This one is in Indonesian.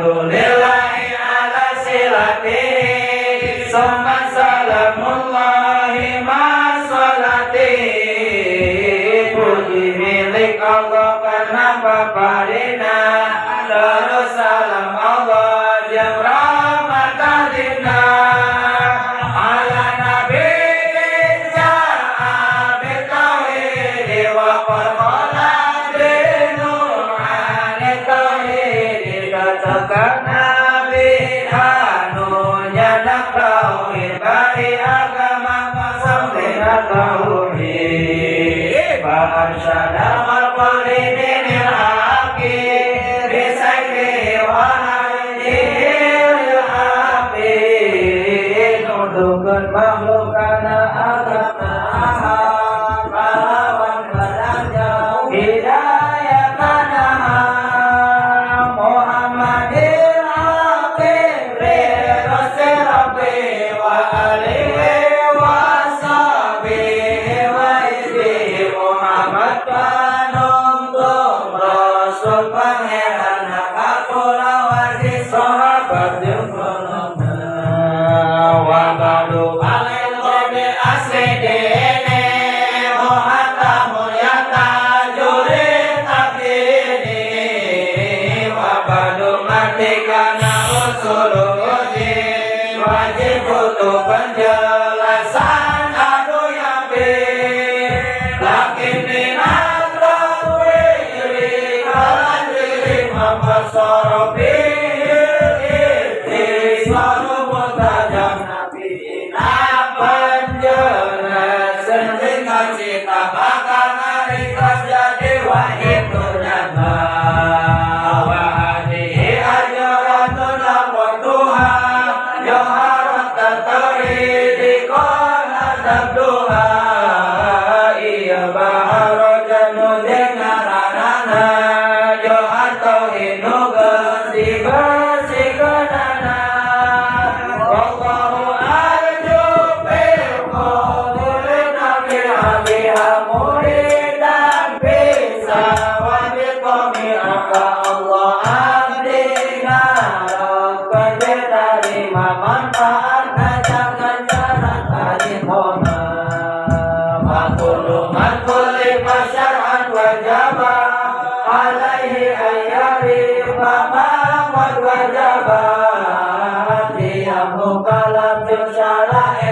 alhamdulillahi ala silatihi summa salamullahi ma salatihi. Puji milik Allah karena paparina, terus salam Allah yang rahmatan lina. Ala nabi ja'a bitauhid wa qala dinul anit tauhid. Katakan nabi anu nyadak tauhid dari agama sampai tauhid. Ba'arsyada marqalidinil haqi bisayri wa hadihil haqi. Nuduhkan makhluk karena agama kawan barangnya hidayah karena Muhammadil haqi Rasul Rabbi wa alihi wa sahbihi wa izbihi. Muhammad penuntun Rasul pangeran aku lawasi sahabat yang penuntun. Wa ba'du alil qawmi asli dini muhatamul yatajuri tabini. Wa ba'du matikana usuludi wajib butuh penjelasan anu yakin. Lakin minat rabbi kalan diri mempasorobi ismaru mutajam nabi penjelasan dengan cita bakal ngarikas jadi wahid ternyata. Wa hadihi ajaratun aqwatuha yoharat tatawidi kona tabduha. Iya baharojanu dengaranana johar tauhinu ganti bersikanana. Wallahu arju bil qadulina bil hadiha muridan bisa wabil qawmi aka Allah abdi ngarok penderima manfaatna jangan jalan tadi hona. Makulu kulli masyar'an wajaba alaihi ayyari fama wajaba. Tiap kalam syara'e